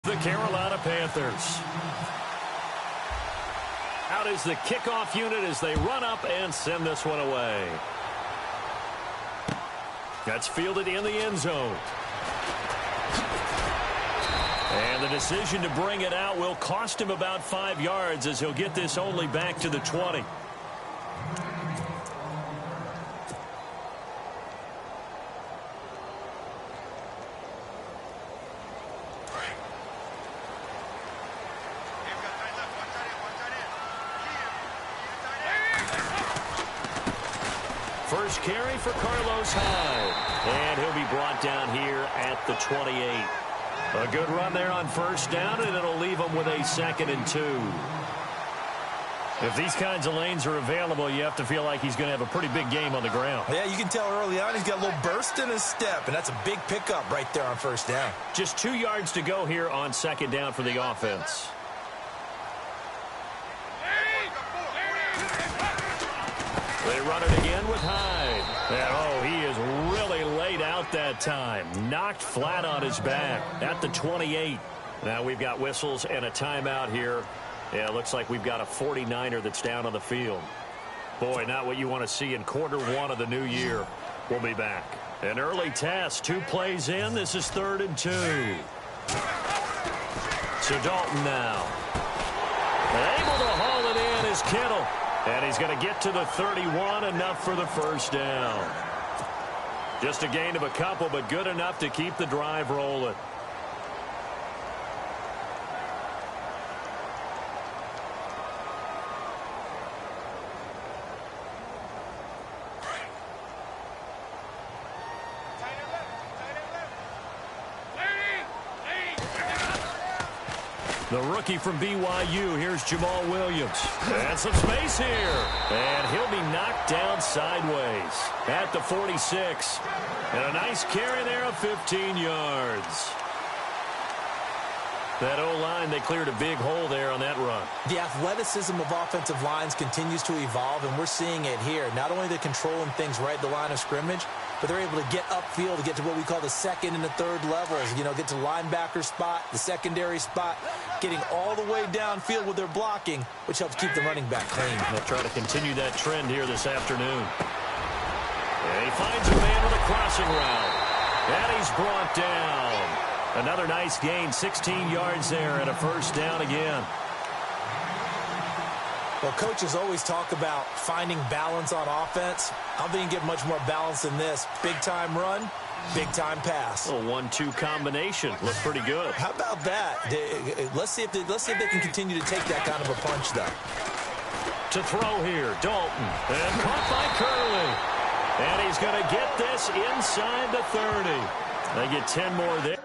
The Carolina Panthers. Out is the kickoff unit as they run up and send this one away. That's fielded in the end zone. And the decision to bring it out will cost him about 5 yards as he'll get this only back to the 20. First carry for Carlos Hyde. And he'll be brought down here at the 28. A good run there on first down, and it'll leave him with a 2nd and 2. If these kinds of lanes are available, you have to feel like he's going to have a pretty big game on the ground. Yeah, you can tell early on he's got a little burst in his step, and that's a big pickup right there on first down. Just 2 yards to go here on 2nd down for the offense. They run it again with Hyde. And, oh, he is really laid out that time. Knocked flat on his back at the 28. Now we've got whistles and a timeout here. Yeah, it looks like we've got a 49er that's down on the field. Boy, not what you want to see in quarter 1 of the new year. We'll be back. An early test. 2 plays in. This is 3rd and 2. So Dalton now. Able to haul it in is Kittle. And he's going to get to the 31, enough for the first down. Just a gain of a couple, but good enough to keep the drive rolling. The rookie from BYU, here's Jamal Williams. And some space here. And he'll be knocked down sideways at the 46. And a nice carry there of 15 yards. That O-line, they cleared a big hole there on that run. The athleticism of offensive lines continues to evolve, and we're seeing it here. Not only they're controlling things right at the line of scrimmage, but they're able to get upfield to get to what we call the 2nd and the 3rd levels. You know, get to the linebacker spot, the secondary spot, getting all the way downfield with their blocking, which helps keep the running back clean. They'll try to continue that trend here this afternoon. And he finds a man with a crossing route. And he's brought down. Another nice gain, 16 yards there and a first down again. Well, coaches always talk about finding balance on offense. I don't think you can get much more balance than this. Big-time run, big-time pass. A 1-2 combination. Looked pretty good. How about that? Let's see if they can continue to take that kind of a punch, though. To throw here, Dalton. And caught by Curley. And he's going to get this inside the 30. They get 10 more there.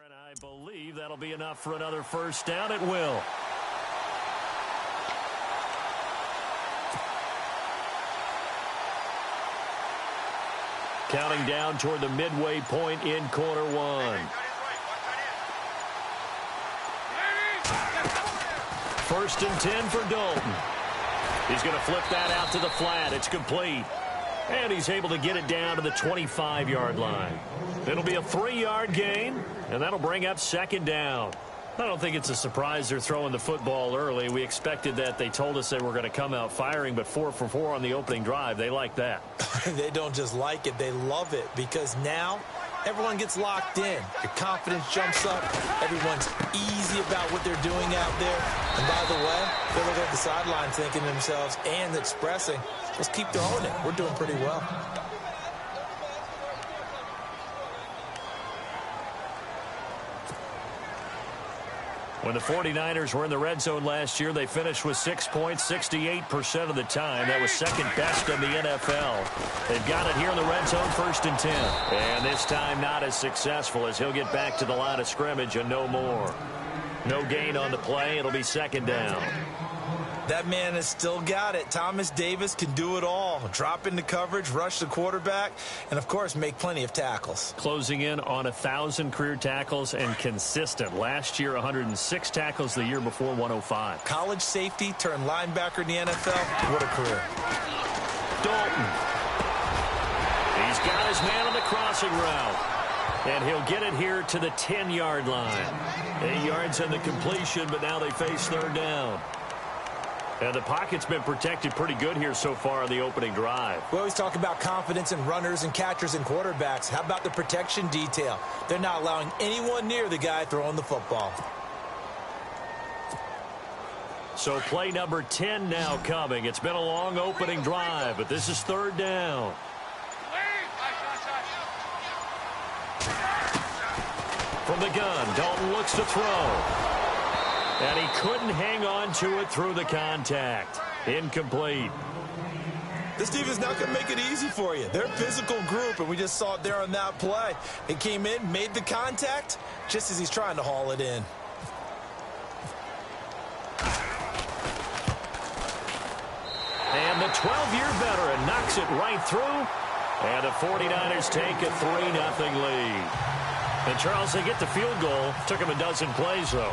And I believe that'll be enough for another first down. It will. Counting down toward the midway point in quarter 1. First and 10 for Dalton. He's going to flip that out to the flat. It's complete. And he's able to get it down to the 25-yard line. It'll be a 3-yard gain, and that'll bring up 2nd down. I don't think it's a surprise they're throwing the football early. We expected that. They told us they were going to come out firing, but 4 for 4 on the opening drive. They like that. They don't just like it. They love it because now everyone gets locked in. Your confidence jumps up. Everyone's easy about what they're doing out there. And by the way, they're looking at the sideline thinking to themselves and expressing, let's keep throwing it. We're doing pretty well. When the 49ers were in the red zone last year, they finished with 6 points 68% of the time. That was second best in the NFL. They've got it here in the red zone, 1st and 10. And this time not as successful as he'll get back to the line of scrimmage and no more. No gain on the play. It'll be 2nd down. That man has still got it. Thomas Davis can do it all. Drop into coverage, rush the quarterback, and, of course, make plenty of tackles. Closing in on 1,000 career tackles and consistent. Last year, 106 tackles. The year before, 105. College safety turned linebacker in the NFL. What a career. Dalton. He's got his man on the crossing route. And he'll get it here to the 10-yard line. 8 yards in the completion, but now they face 3rd down. And the pocket's been protected pretty good here so far on the opening drive. We always talk about confidence in runners and catchers and quarterbacks. How about the protection detail? They're not allowing anyone near the guy throwing the football. So play number 10 now coming. It's been a long opening drive, but this is 3rd down. From the gun, Dalton looks to throw. And he couldn't hang on to it through the contact. Incomplete. This defense not going to make it easy for you. They're a physical group, and we just saw it there on that play. They came in, made the contact, just as he's trying to haul it in. And the 12-year veteran knocks it right through. And the 49ers take a 3-0 lead. And, Charles, they get the field goal. Took him a dozen plays, though.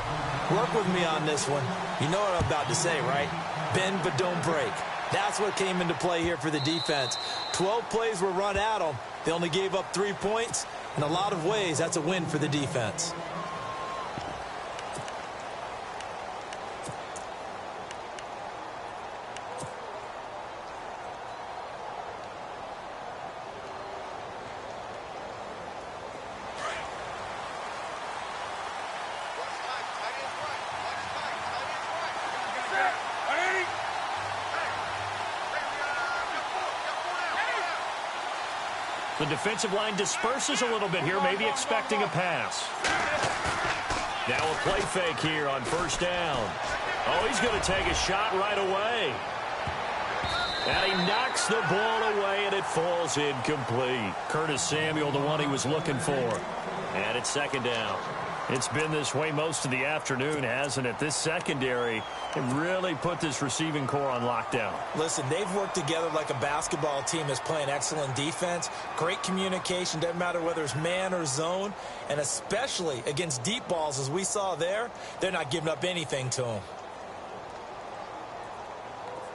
Work with me on this one. You know what I'm about to say, right? Bend but don't break. That's what came into play here for the defense. 12 plays were run at them. They only gave up 3 points. In a lot of ways, that's a win for the defense. The defensive line disperses a little bit here, maybe expecting a pass. Now a play fake here on 1st down. Oh, he's going to take a shot right away. And he knocks the ball away, and it falls incomplete. Curtis Samuel, the one he was looking for. And it's 2nd down. It's been this way most of the afternoon, hasn't it? This secondary can really put this receiving core on lockdown. Listen, they've worked together like a basketball team that's playing excellent defense. Great communication, doesn't matter whether it's man or zone. And especially against deep balls, as we saw there, they're not giving up anything to them.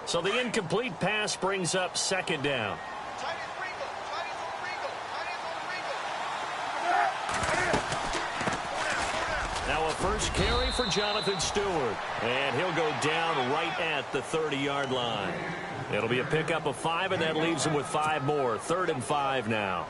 So the incomplete pass brings up 2nd down. Now a first carry for Jonathan Stewart. And he'll go down right at the 30-yard line. It'll be a pickup of 5, and that leaves him with 5 more. 3rd and 5 now.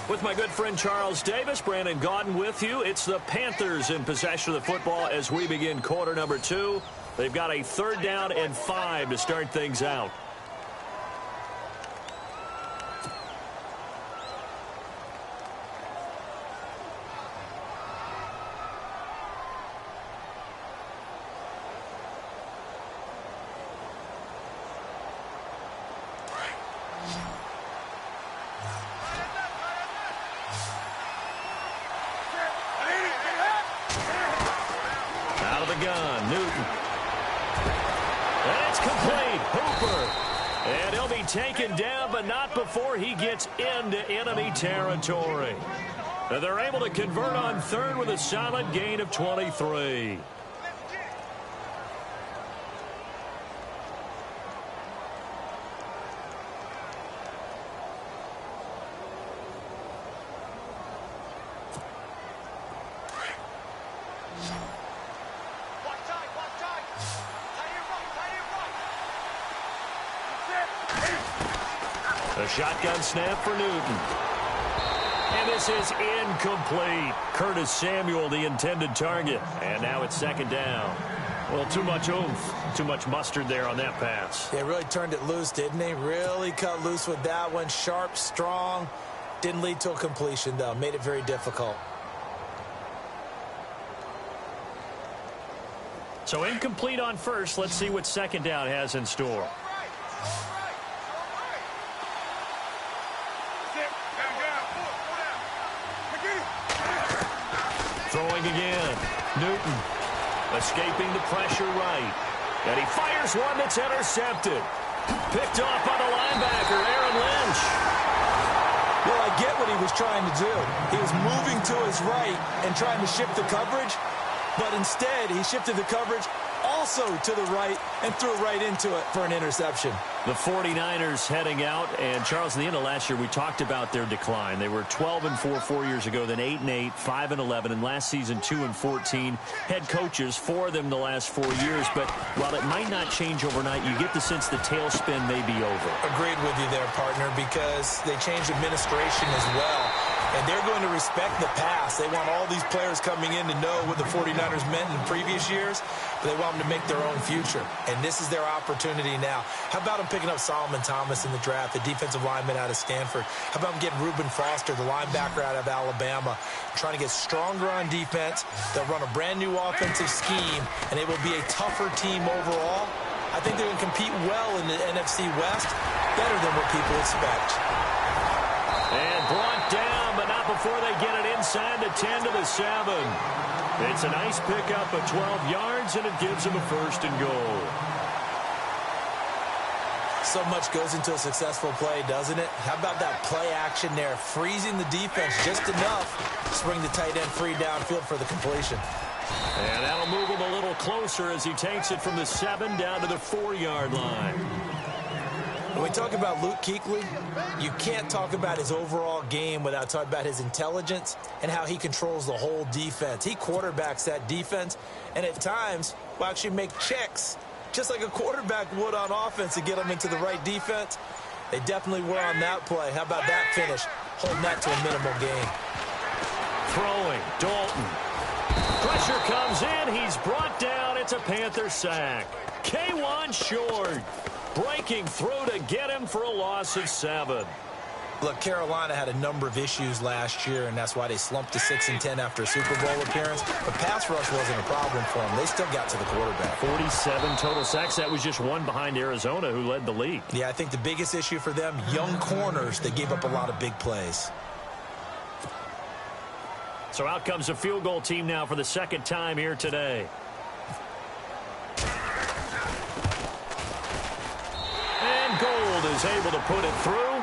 With my good friend Charles Davis, Brandon Gaudin with you. It's the Panthers in possession of the football as we begin quarter number 2. They've got a 3rd down and 5 to start things out. Taken down, but not before he gets into enemy territory. And they're able to convert on 3rd with a solid gain of 23. A shotgun snap for Newton. And this is incomplete. Curtis Samuel, the intended target. And now it's 2nd down. Well, too much oomph, too much mustard there on that pass. They really turned it loose, didn't they? Really cut loose with that one. Sharp, strong. Didn't lead to a completion, though. Made it very difficult. So incomplete on first. Let's see what second down has in store. Throwing again. Newton escaping the pressure right. And he fires one that's intercepted. Picked off by the linebacker, Aaron Lynch. Well, I get what he was trying to do. He was moving to his right and trying to shift the coverage, but instead he shifted the coverage also to the right and threw right into it for an interception. The 49ers heading out, and Charles, at the end of last year, we talked about their decline. They were 12-4 4 years ago, then 8-8, 5-11, and last season 2-14. Head coaches, 4 of them the last 4 years, but while it might not change overnight, you get the sense the tailspin may be over. Agreed with you there, partner, because they changed administration as well. And they're going to respect the pass. They want all these players coming in to know what the 49ers meant in previous years, but they want them to make their own future. And this is their opportunity now. How about them picking up Solomon Thomas in the draft, the defensive lineman out of Stanford? How about them getting Reuben Foster, the linebacker out of Alabama, trying to get stronger on defense? They'll run a brand-new offensive scheme, and it will be a tougher team overall. I think they're going to compete well in the NFC West, better than what people expect. And brought down, but not before they get it inside the 10 to the 7. It's a nice pickup of 12 yards, and it gives them a 1st and goal. So much goes into a successful play, doesn't it? How about that play action there, freezing the defense just enough to bring the tight end free downfield for the completion. And that'll move him a little closer as he takes it from the 7 down to the 4-yard line. When we talk about Luke Kuechly, you can't talk about his overall game without talking about his intelligence and how he controls the whole defense. He quarterbacks that defense, and at times will actually make checks, just like a quarterback would on offense to get them into the right defense. They definitely were on that play. How about that finish? Holding that to a minimal gain. Throwing, Dalton. Pressure comes in. He's brought down. It's a Panther sack. K1 short. Breaking through to get him for a loss of 7. Look, Carolina had a number of issues last year, and that's why they slumped to 6-10 after a Super Bowl appearance. But pass rush wasn't a problem for them. They still got to the quarterback. 47 total sacks. That was just one behind Arizona, who led the league. Yeah, I think the biggest issue for them, young corners, they gave up a lot of big plays. So out comes a field goal team now for the second time here today. And Gold is able to put it through.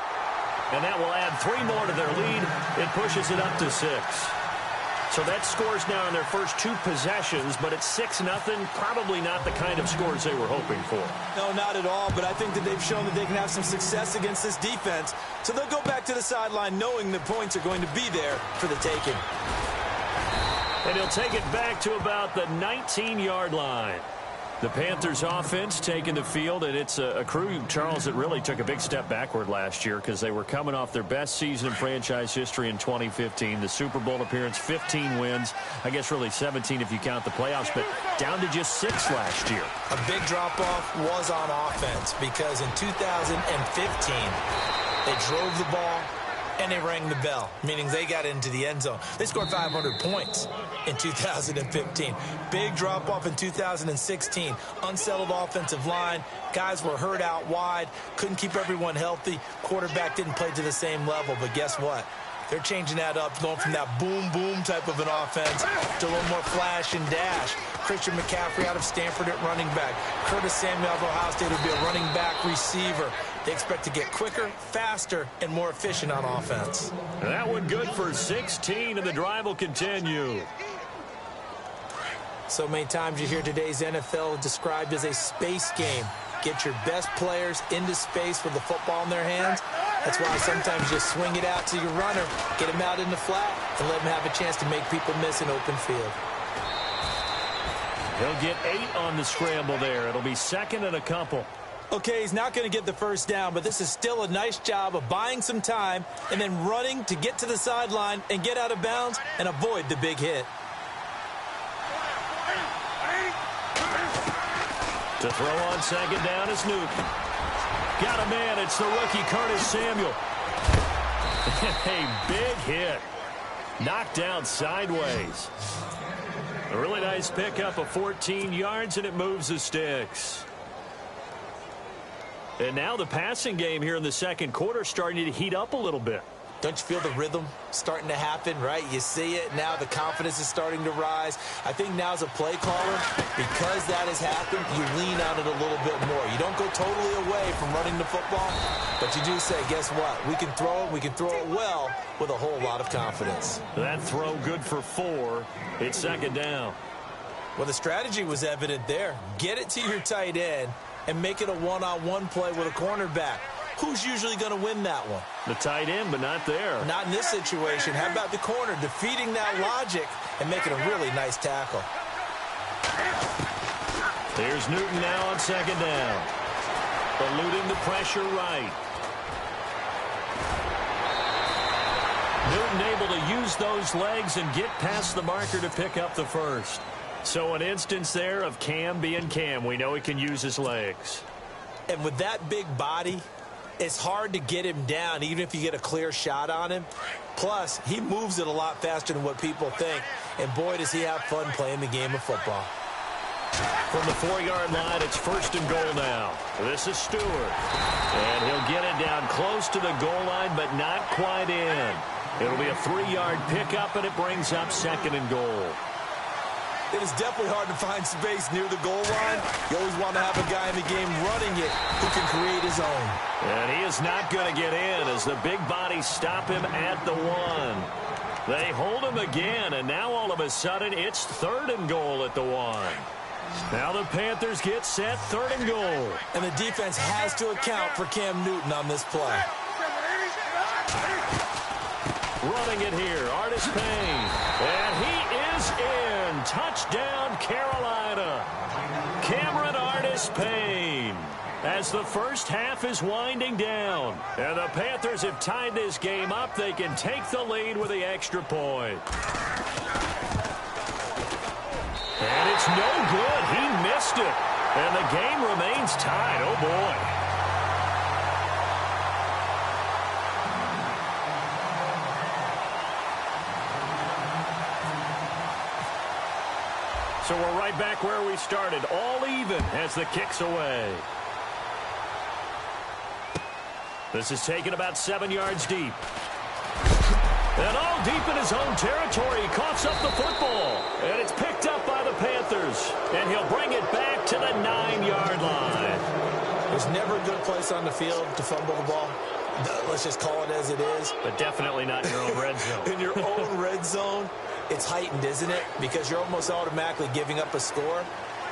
And that will add 3 more to their lead. It pushes it up to 6. So that scores now in their first 2 possessions, but it's 6-0. Probably not the kind of scores they were hoping for. No, not at all, but I think that they've shown that they can have some success against this defense. So they'll go back to the sideline knowing the points are going to be there for the taking. And he'll take it back to about the 19-yard line. The Panthers offense taking the field, and it's a crew, Charles, that really took a big step backward last year because they were coming off their best season in franchise history in 2015. The Super Bowl appearance, 15 wins. I guess really 17 if you count the playoffs, but down to just 6 last year. A big drop-off was on offense because in 2015, they drove the ball and they rang the bell, meaning they got into the end zone. They scored 500 points in 2015. Big drop-off in 2016. Unsettled offensive line. Guys were hurt out wide. Couldn't keep everyone healthy. Quarterback didn't play to the same level, but guess what? They're changing that up, going from that boom-boom type of an offense to a little more flash and dash. Christian McCaffrey out of Stanford at running back. Curtis Samuel of Ohio State will be a running back receiver. They expect to get quicker, faster, and more efficient on offense. That one good for 16, and the drive will continue. So many times you hear today's NFL described as a space game. Get your best players into space with the football in their hands. That's why sometimes you swing it out to your runner, get him out in the flat, and let him have a chance to make people miss an open field. He'll get 8 on the scramble there. It'll be second and a couple. Okay, he's not going to get the first down, but this is still a nice job of buying some time and then running to get to the sideline and get out of bounds and avoid the big hit. To throw on second down is Newton. Got a man. It's the rookie Curtis Samuel. A big hit. Knocked down sideways. A really nice pickup of 14 yards, and it moves the sticks. And now the passing game here in the second quarter starting to heat up a little bit. Don't you feel the rhythm starting to happen, right? You see it. Now the confidence is starting to rise. I think now as a play caller, because that has happened, you lean on it a little bit more. You don't go totally away from running the football, but you do say, guess what? We can throw it. We can throw it well with a whole lot of confidence. That throw good for 4. It's second down. Well, the strategy was evident there. Get it to your tight end and make it a one-on-one play with a cornerback. Who's usually going to win that one? The tight end, but not there. Not in this situation. How about the corner defeating that logic and making a really nice tackle? There's Newton now on second down. Eluding the pressure right. Newton able to use those legs and get past the marker to pick up the first. So an instance there of Cam being Cam. We know he can use his legs. And with that big body, it's hard to get him down, even if you get a clear shot on him. Plus, he moves it a lot faster than what people think. And boy, does he have fun playing the game of football. From the 4-yard line, it's first and goal now. This is Stewart. And he'll get it down close to the goal line, but not quite in. It'll be a 3-yard pickup, and it brings up second and goal. It is definitely hard to find space near the goal line. You always want to have a guy in the game running it who can create his own. And he is not going to get in as the big bodies stop him at the 1. They hold him again, and now all of a sudden it's third and goal at the 1. Now the Panthers get set, third and goal. And the defense has to account for Cam Newton on this play. Running it here, Artis Payne. And he is in. Touchdown, Carolina. Cameron Artis Payne. As the first half is winding down. And the Panthers have tied this game up. They can take the lead with the extra point. And it's no good. He missed it. And the game remains tied. Oh, boy. So we're right back where we started, all even as the kick's away. This is taken about 7 yards deep. And all deep in his own territory, he coughs up the football. And it's picked up by the Panthers. And he'll bring it back to the 9-yard line. There's never a good place on the field to fumble the ball. Let's just call it as it is. But definitely not in your own red zone. In your own red zone. It's heightened, isn't it? Because you're almost automatically giving up a score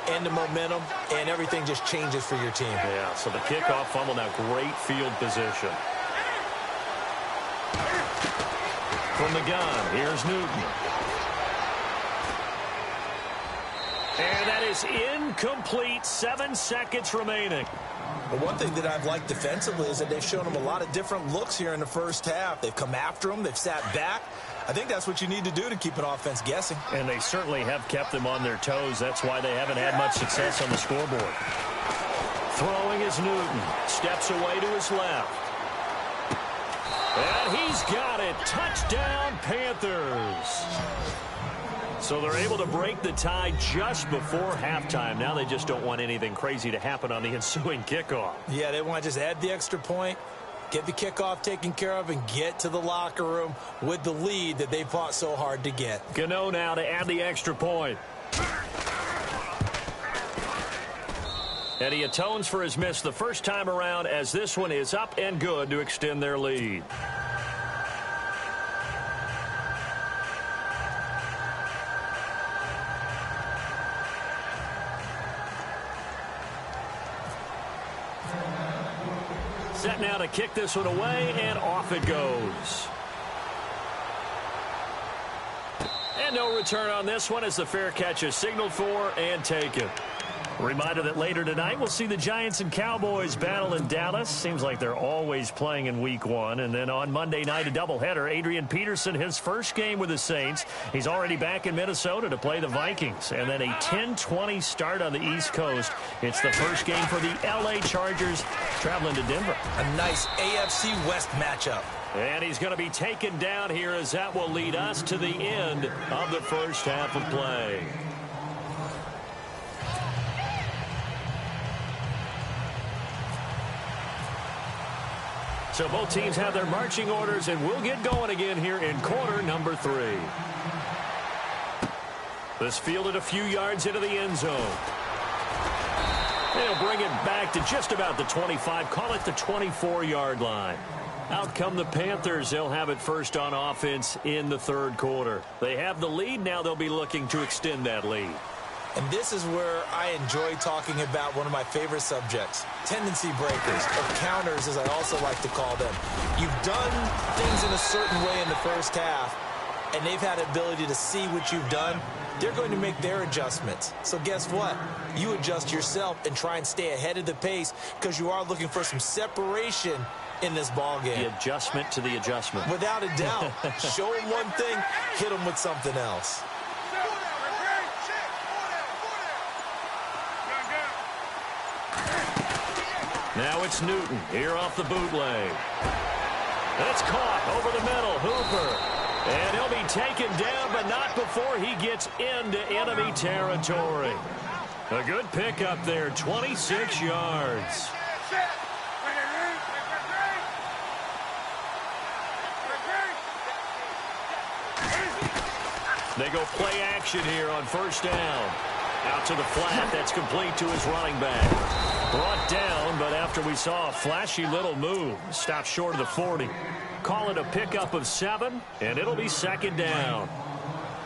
and the momentum, and everything just changes for your team. Yeah, so the kickoff fumble, now great field position. From the gun, here's Newton. And that is incomplete. 7 seconds remaining. But one thing that I've liked defensively is that they've shown him a lot of different looks here in the first half. They've come after him. They've sat back. I think that's what you need to do to keep an offense guessing. And they certainly have kept them on their toes. That's why they haven't had much success on the scoreboard. Throwing is Newton. Steps away to his left. And he's got it. Touchdown, Panthers. So they're able to break the tie just before halftime. Now they just don't want anything crazy to happen on the ensuing kickoff. Yeah, they want to just add the extra point, get the kickoff taken care of, and get to the locker room with the lead that they fought so hard to get. Gano now to add the extra point. And he atones for his miss the first time around as this one is up and good to extend their lead. Set now to kick this one away, and off it goes. And no return on this one as the fair catch is signaled for and taken. Reminder that later tonight we'll see the Giants and Cowboys battle in Dallas. Seems like they're always playing in week 1. And then on Monday night, a doubleheader. Adrian Peterson, his first game with the Saints. He's already back in Minnesota to play the Vikings. And then a 10:20 start on the East Coast. It's the first game for the L.A. Chargers traveling to Denver. A nice AFC West matchup. And he's going to be taken down here as that will lead us to the end of the first half of play. So both teams have their marching orders, and we'll get going again here in quarter number 3. This fielded a few yards into the end zone. They'll bring it back to just about the 25, call it the 24-yard line. Out come the Panthers. They'll have it first on offense in the third quarter. They have the lead. Now they'll be looking to extend that lead. And this is where I enjoy talking about one of my favorite subjects, tendency breakers, or counters as I also like to call them. You've done things in a certain way in the first half, and they've had the ability to see what you've done. They're going to make their adjustments. So guess what? You adjust yourself and try and stay ahead of the pace because you are looking for some separation in this ball game. The adjustment to the adjustment. Without a doubt. Show them one thing, hit them with something else. Now it's Newton here off the bootleg. It's caught over the middle. Hooper. And he'll be taken down, but not before he gets into enemy territory. A good pickup there, 26 yards. They go play action here on first down. Out to the flat. That's complete to his running back. Brought down, but after we saw a flashy little move, stopped short of the 40. Call it a pickup of 7, and it'll be second down.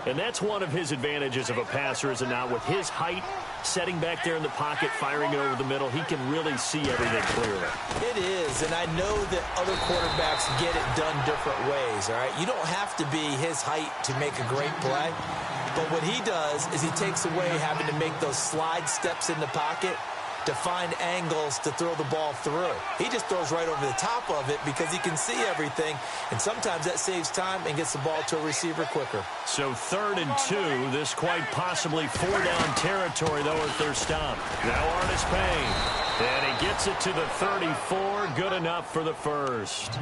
And that's one of his advantages of a passer, is it not? With his height, setting back there in the pocket, firing it over the middle, he can really see everything clearly. It is, and I know that other quarterbacks get it done different ways, all right? You don't have to be his height to make a great play, but what he does is he takes away having to make those slide steps in the pocket to find angles to throw the ball through. He just throws right over the top of it because he can see everything, and sometimes that saves time and gets the ball to a receiver quicker. So 3rd and 2, this quite possibly 4-down territory, though, if they're stopped. Now Artis Payne, and he gets it to the 34, good enough for the first.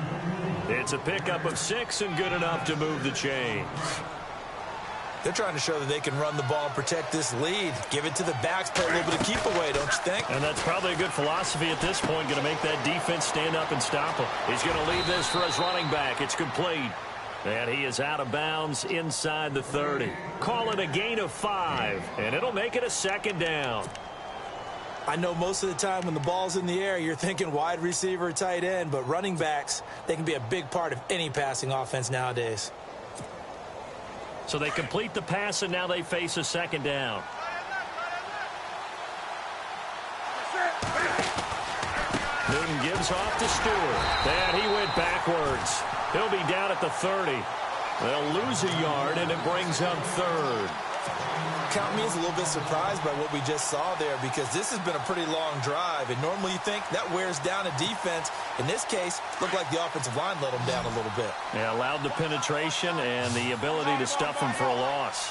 It's a pickup of 6 and good enough to move the chains. They're trying to show that they can run the ball and protect this lead. Give it to the backs, play a little bit of keep away, don't you think? And that's probably a good philosophy at this point, going to make that defense stand up and stop him. He's going to leave this for his running back. It's complete. And he is out of bounds inside the 30. Call it a gain of 5, and it'll make it a second down. I know most of the time when the ball's in the air, you're thinking wide receiver, tight end, but running backs, they can be a big part of any passing offense nowadays. So they complete the pass, and now they face a second down. Newton gives off to Stewart. And he went backwards. He'll be down at the 30. They'll lose a yard, and it brings up 3rd. Count me as a little bit surprised by what we just saw there, because this has been a pretty long drive, and normally you think that wears down a defense. In this case, looked like the offensive line let them down a little bit. Yeah, allowed the penetration and the ability to stuff them for a loss.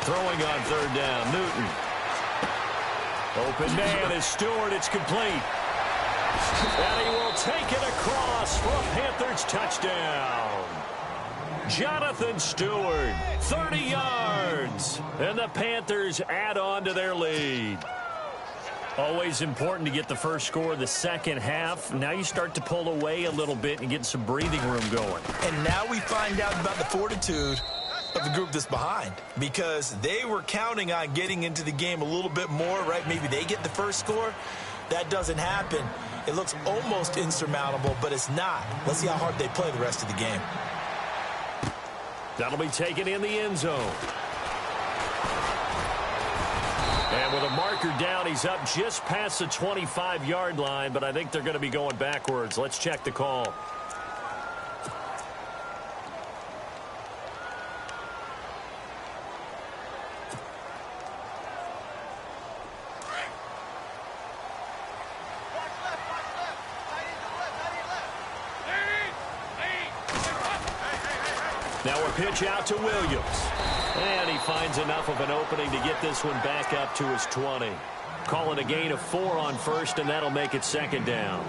Throwing on 3rd down, Newton. Open man is Stewart. It's complete. And he will take it across for a Panthers touchdown. Jonathan Stewart, 30 yards. And the Panthers add on to their lead. Always important to get the first score of the second half. Now you start to pull away a little bit and get some breathing room going. And now we find out about the fortitude of the group that's behind, because they were counting on getting into the game a little bit more, right? Maybe they get the first score. That doesn't happen. It looks almost insurmountable, but it's not. Let's see how hard they play the rest of the game. That'll be taken in the end zone. And with a marker down, he's up just past the 25-yard line, but I think they're going to be going backwards. Let's check the call. Now a pitch out to Williams. And he finds enough of an opening to get this one back up to his 20. Calling a gain of 4 on first, and that'll make it second down.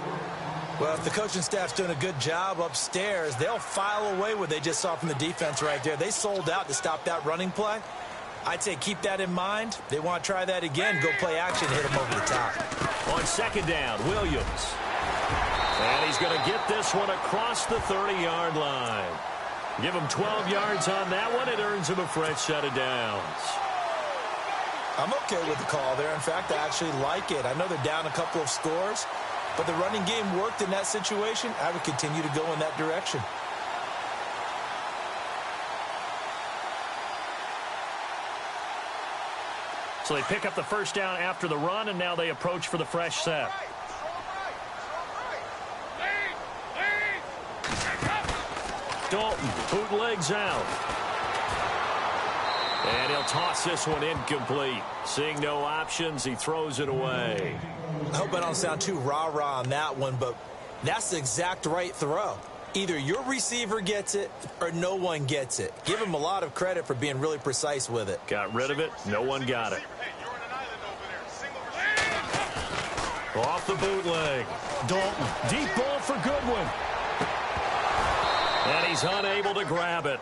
Well, if the coaching staff's doing a good job upstairs, they'll file away what they just saw from the defense right there. They sold out to stop that running play. I'd say keep that in mind. They want to try that again, go play action, hit them over the top. On second down, Williams. And he's going to get this one across the 30-yard line. Give him 12 yards on that one. It earns him a fresh set of downs. I'm okay with the call there. In fact, I actually like it. I know they're down a couple of scores, but the running game worked in that situation. I would continue to go in that direction. So they pick up the first down after the run, and now they approach for the fresh set. Dalton bootlegs out. And he'll toss this one incomplete. Seeing no options, he throws it away. I hope I don't sound too rah-rah on that one, but that's the exact right throw. Either your receiver gets it or no one gets it. Give him a lot of credit for being really precise with it. Got rid of it. No one got it. Off the bootleg. Dalton. Deep ball for Goodwin. And he's unable to grab it.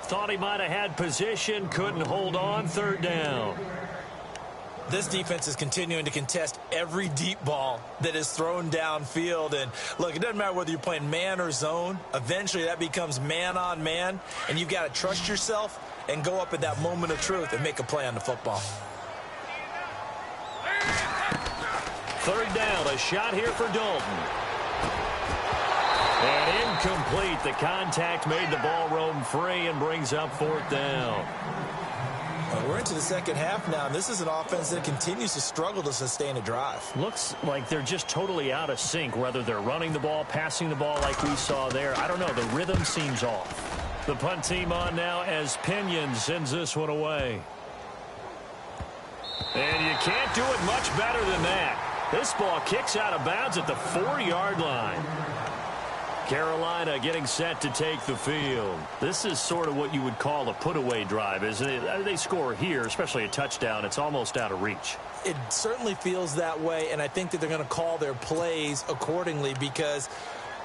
Thought he might have had position. Couldn't hold on. Third down. This defense is continuing to contest every deep ball that is thrown downfield. And, look, it doesn't matter whether you're playing man or zone. Eventually, that becomes man-on-man. And you've got to trust yourself and go up at that moment of truth and make a play on the football. Third down. A shot here for Dalton. And incomplete. The contact made the ball roam free and brings up fourth down. We're into the second half now, and this is an offense that continues to struggle to sustain a drive. Looks like they're just totally out of sync, whether they're running the ball, passing the ball like we saw there. I don't know. The rhythm seems off. The punt team on now as Pinion sends this one away. And you can't do it much better than that. This ball kicks out of bounds at the 4-yard line. Carolina getting set to take the field. This is sort of what you would call a put-away drive, isn't it? They score here, especially a touchdown. It's almost out of reach. It certainly feels that way, and I think that they're going to call their plays accordingly because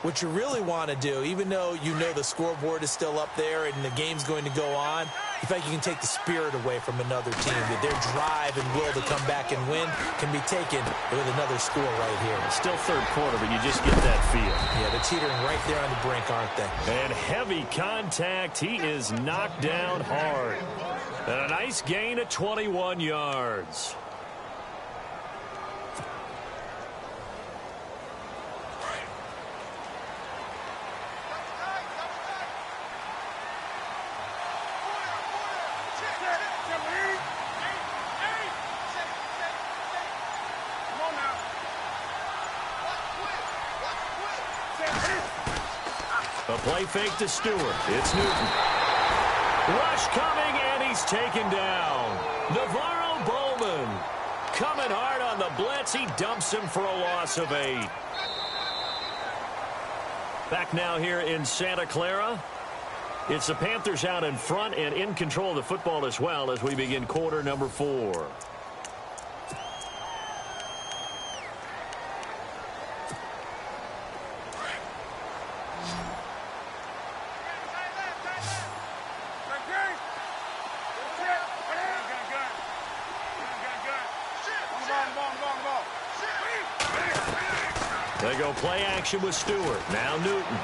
what you really want to do, even though you know the scoreboard is still up there and the game's going to go on, you feel like you can take the spirit away from another team, that their drive and will to come back and win can be taken with another score right here. It's still third quarter, but you just get that feel. Yeah, they're teetering right there on the brink, aren't they? And heavy contact. He is knocked down hard. And a nice gain of 21 yards. A play fake to Stewart. It's Newton. Rush coming, and he's taken down. Navarro Bowman coming hard on the blitz. He dumps him for a loss of 8. Back now here in Santa Clara. It's the Panthers out in front and in control of the football as well as we begin quarter number 4. They go play action with Stewart. Now Newton.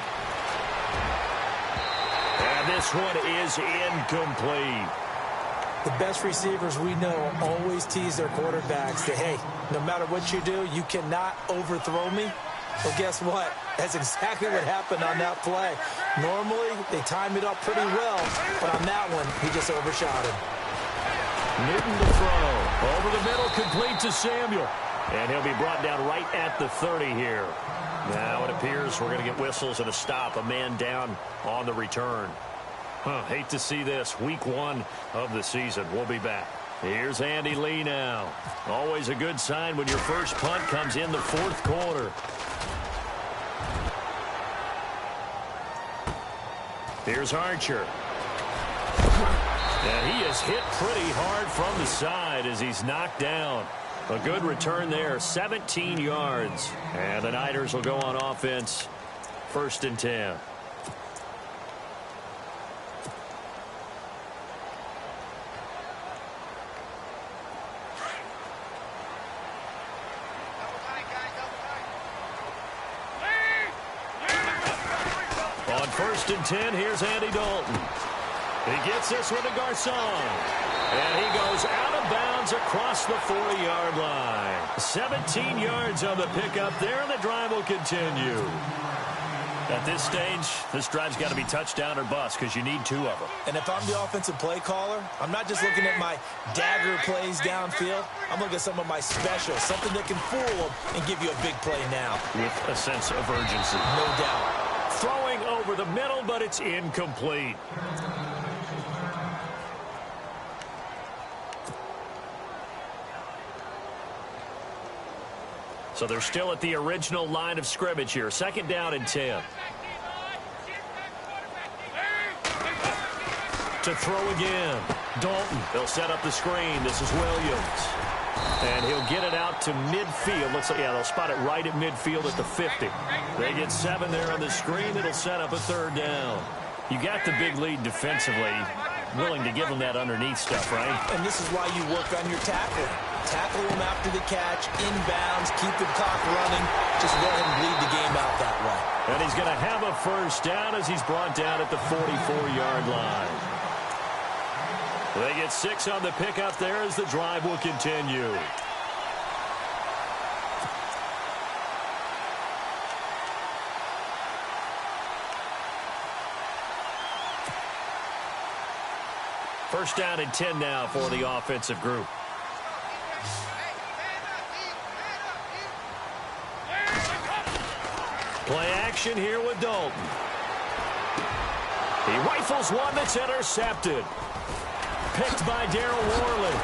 And this one is incomplete. The best receivers we know always tease their quarterbacks that, hey, no matter what you do, you cannot overthrow me. Well, guess what? That's exactly what happened on that play. Normally, they time it up pretty well, but on that one, he just overshot him. Newton to throw. Over the middle, complete to Samuel. And he'll be brought down right at the 30 here. Now it appears we're going to get whistles and a stop. A man down on the return. Hate to see this. Week 1 of the season. We'll be back. Here's Andy Lee now. Always a good sign when your first punt comes in the fourth quarter. Here's Archer. And he is hit pretty hard from the side as he's knocked down. A good return there, 17 yards. And the Niners will go on offense, 1st and 10. On 1st and 10, here's Andy Dalton. He gets this with a Garcon. And he goes out of bounds across the 40-yard line. 17 yards on the pickup there, and the drive will continue. At this stage, this drive's got to be touchdown or bust because you need 2 of them. And if I'm the offensive play caller, I'm not just looking at my dagger plays downfield. I'm looking at some of my specials, something that can fool them and give you a big play now. With a sense of urgency. No doubt. Throwing over the middle, but it's incomplete. So they're still at the original line of scrimmage here. 2nd down and 10. To throw again. Dalton. They'll set up the screen. This is Williams. And he'll get it out to midfield. Looks like, yeah, they'll spot it right at midfield at the 50. They get 7 there on the screen. It'll set up a 3rd down. You got the big lead defensively. Willing to give them that underneath stuff, right? And this is why you work on your tackling. Tackle him after the catch, inbounds, keep the clock running. Just let him bleed the game out that way. And he's going to have a 1st down as he's brought down at the 44-yard line. They get 6 on the pickup there as the drive will continue. First down and 10 now for the offensive group. Play action here with Dalton. He rifles one that's intercepted. Picked by Darryl Worley.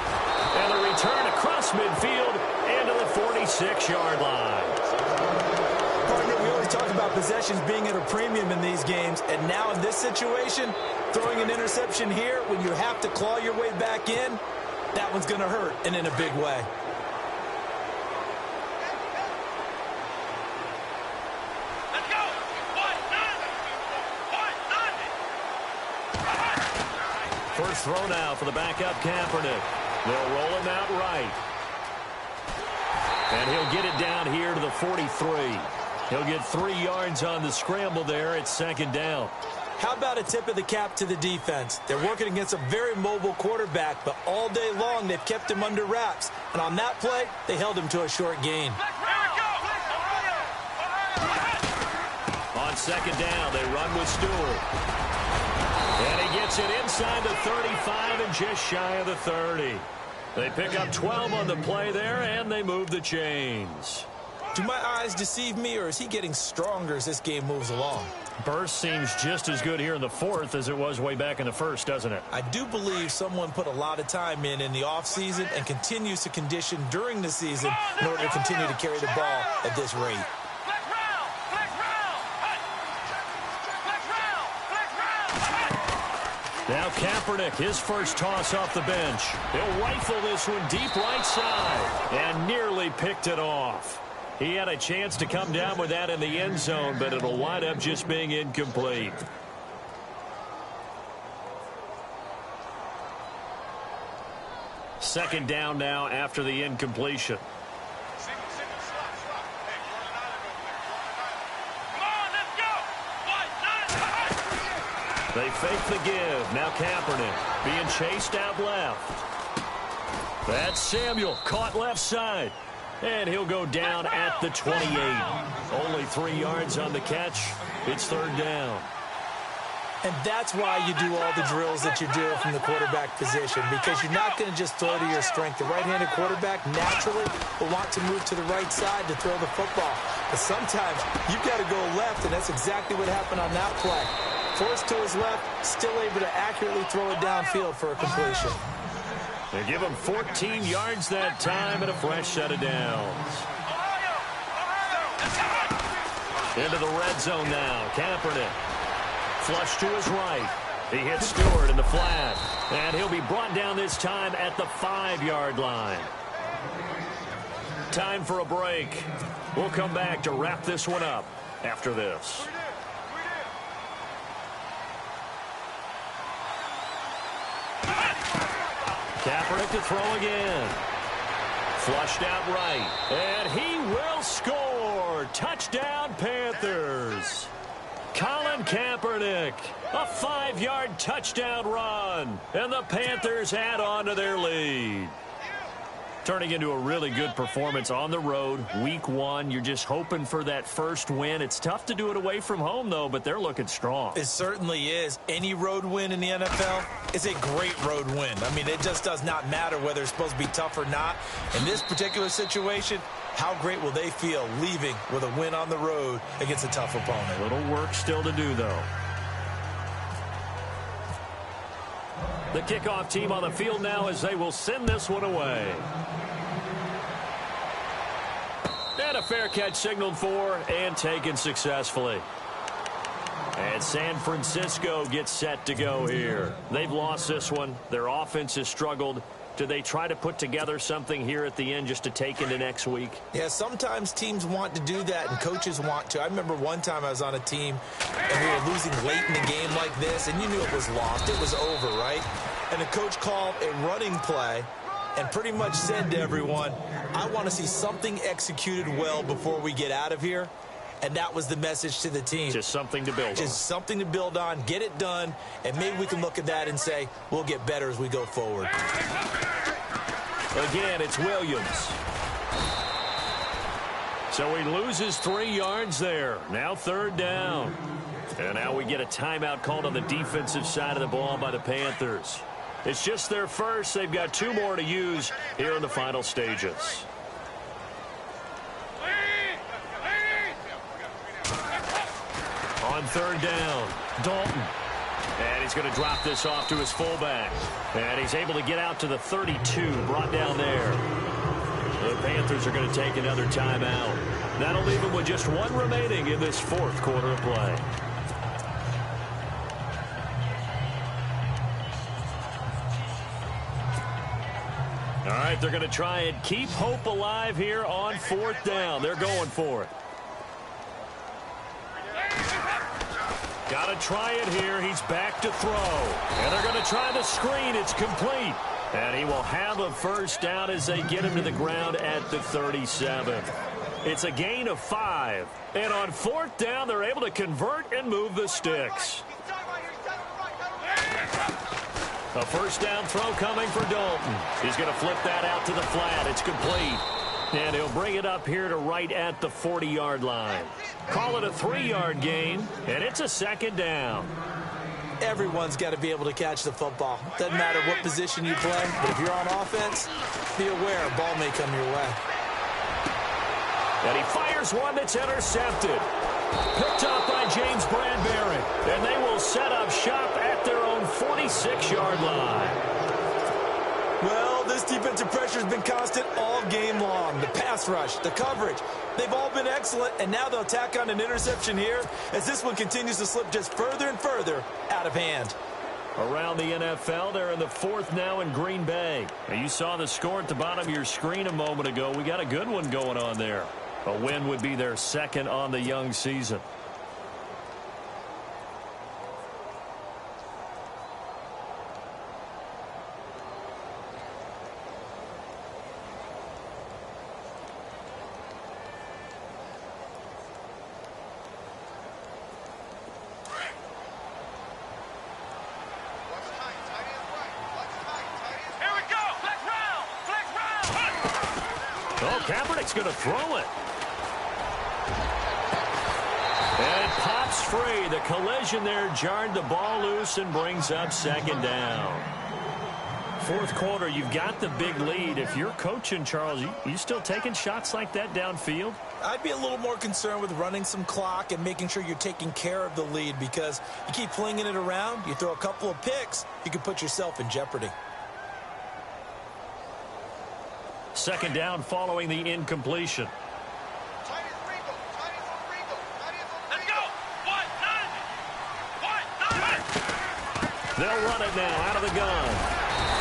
And a return across midfield and to the 46-yard line. Partner, we always talk about possessions being at a premium in these games. And now in this situation, throwing an interception here when you have to claw your way back in, that one's going to hurt, and in a big way. First throw now for the backup Kaepernick. They'll roll him out right. And he'll get it down here to the 43. He'll get 3 yards on the scramble there at 2nd down. How about a tip of the cap to the defense? They're working against a very mobile quarterback, but all day long they've kept him under wraps. And on that play, they held him to a short gain. On 2nd down, they run with Stewart. And he gets it inside the 35 and just shy of the 30. They pick up 12 on the play there, and they move the chains. Do my eyes deceive me, or is he getting stronger as this game moves along? Burst seems just as good here in the 4th as it was way back in the 1st, doesn't it? I do believe someone put a lot of time in the offseason and continues to condition during the season in order to continue to carry the ball at this rate. Now Kaepernick, his first toss off the bench. He'll rifle this one deep right side and nearly picked it off. He had a chance to come down with that in the end zone, but it'll wind up just being incomplete. Second down now after the incompletion. They fake the give. Now Kaepernick being chased out left. That's Samuel caught left side. And he'll go down at the 28. Only 3 yards on the catch. It's 3rd down. And that's why you do all the drills that you do from the quarterback position, because you're not going to just throw to your strength. The right-handed quarterback naturally will want to move to the right side to throw the football. But sometimes you've got to go left, and that's exactly what happened on that play. Forced to his left, still able to accurately throw it downfield for a completion. They give him 14 yards that time and a fresh set of downs. Into the red zone now. Kaepernick Flush to his right. He hits Stewart in the flat. And he'll be brought down this time at the 5-yard line. Time for a break. We'll come back to wrap this one up after this. Kaepernick to throw again. Flushed out right. And he will score. Touchdown, Panthers. Colin Kaepernick, a 5-yard touchdown run. And the Panthers add on to their lead. Turning into a really good performance on the road. Week 1, you're just hoping for that first win. It's tough to do it away from home, though, but they're looking strong. It certainly is. Any road win in the NFL is a great road win. I mean, it just does not matter whether it's supposed to be tough or not. In this particular situation, how great will they feel leaving with a win on the road against a tough opponent? A little work still to do, though. The kickoff team on the field now as they will send this one away. And a fair catch signaled for and taken successfully. And San Francisco gets set to go here. They've lost this one. Their offense has struggled. Do they try to put together something here at the end just to take into next week? Yeah, sometimes teams want to do that and coaches want to. I remember one time I was on a team and we were losing late in the game like this, and you knew it was lost. It was over, right? And the coach called a running play and pretty much said to everyone, I want to see something executed well before we get out of here. And that was the message to the team. Just something to build on. Just something to build on, get it done, and maybe we can look at that and say, we'll get better as we go forward. Again, it's Williams. So he loses 3 yards there. Now 3rd down. And now we get a timeout called on the defensive side of the ball by the Panthers. It's just their first. They've got 2 more to use here in the final stages. On 3rd down, Dalton. And he's going to drop this off to his fullback. And he's able to get out to the 32, brought down there. The Panthers are going to take another timeout. That'll leave them with just 1 remaining in this 4th quarter of play. All right, they're going to try and keep hope alive here on 4th down. They're going for it. Got to try it here. He's back to throw. And they're going to try the screen. It's complete. And he will have a 1st down as they get him to the ground at the 37. It's a gain of 5. And on 4th down, they're able to convert and move the sticks. A 1st down throw coming for Dalton. He's going to flip that out to the flat. It's complete. And he'll bring it up here to right at the 40-yard line. Call it a 3-yard gain, and it's a 2nd down. Everyone's got to be able to catch the football. Doesn't matter what position you play, but if you're on offense, be aware a ball may come your way. And he fires one that's intercepted. Picked up by James Bradbury. And they will set up shop at their own 46-yard line. Well, this defensive pressure has been constant all game long. The pass rush, the coverage, they've all been excellent, and now they'll tack on an interception here as this one continues to slip just further and further out of hand. Around the NFL, they're in the 4th now in Green Bay. Now, you saw the score at the bottom of your screen a moment ago. We got a good one going on there. A win would be their 2nd on the young season. Oh, Kaepernick's going to throw it. And it pops free. The collision there jarred the ball loose and brings up 2nd down. 4th quarter, you've got the big lead. If you're coaching, Charles, you still taking shots like that downfield? I'd be a little more concerned with running some clock and making sure you're taking care of the lead, because you keep flinging it around, you throw a couple of picks, you can put yourself in jeopardy. 2nd down following the incompletion. Let's go. 1, 9. 1, 9. They'll run it now out of the gun.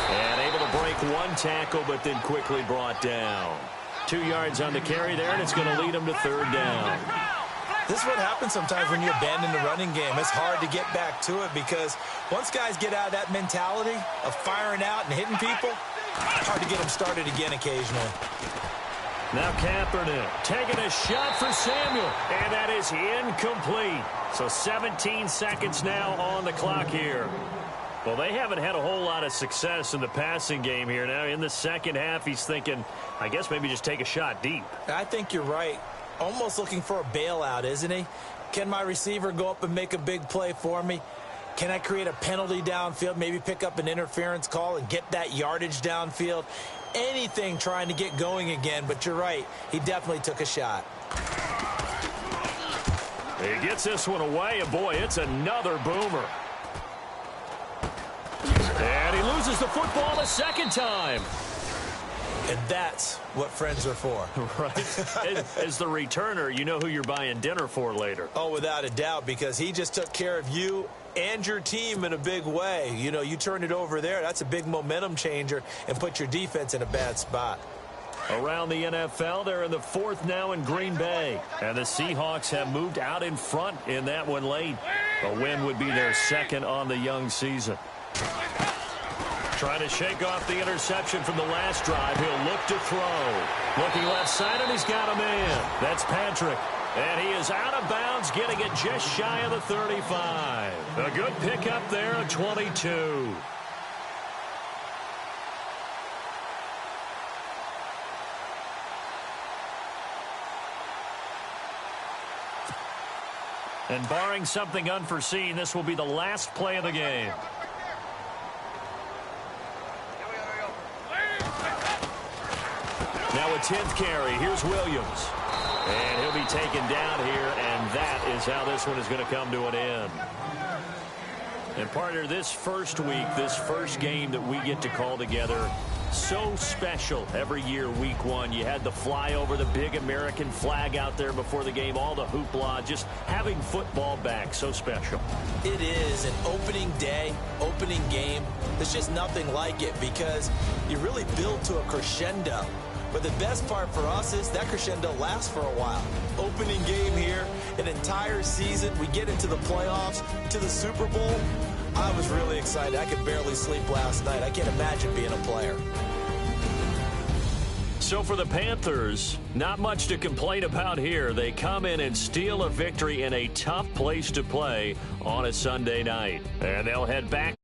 And able to break one tackle, but then quickly brought down. 2 yards on the carry there, and it's going to lead them to third down. This is what happens sometimes when you abandon the running game. It's hard to get back to it because once guys get out of that mentality of firing out and hitting people, it's hard to get them started again occasionally. Now Kaepernick taking a shot for Samuel, and that is incomplete. So 17 seconds now on the clock here. Well, they haven't had a whole lot of success in the passing game here. Now in the second half, he's thinking, I guess maybe just take a shot deep. I think you're right. Almost looking for a bailout, isn't he? Can my receiver go up and make a big play for me? Can I create a penalty downfield, maybe pick up an interference call and get that yardage downfield? Anything trying to get going again, but you're right. He definitely took a shot. He gets this one away, and boy, it's another boomer. And he loses the football a second time. And that's what friends are for. Right? As the returner, you know who you're buying dinner for later. Oh, without a doubt, because he just took care of you and your team in a big way. You know, you turn it over there, that's a big momentum changer and put your defense in a bad spot. Around the NFL, they're in the fourth now in Green Bay. And the Seahawks have moved out in front in that one late. A win would be their second on the young season. Trying to shake off the interception from the last drive. He'll look to throw. Looking left side, and he's got a man. That's Patrick. And he is out of bounds, getting it just shy of the 35. A good pickup there at 22. And barring something unforeseen, this will be the last play of the game. Now a 10th carry. Here's Williams. And he'll be taken down here, and that is how this one is going to come to an end. And partner, this first week, this first game that we get to call together, so special every year, week one. You had the flyover, the big American flag out there before the game, all the hoopla, just having football back, so special. It is an opening day, opening game. There's just nothing like it because you really build to a crescendo. But the best part for us is that crescendo lasts for a while. Opening game here, an entire season. We get into the playoffs, to the Super Bowl. I was really excited. I could barely sleep last night. I can't imagine being a player. So for the Panthers, not much to complain about here. They come in and steal a victory in a tough place to play on a Sunday night. And they'll head back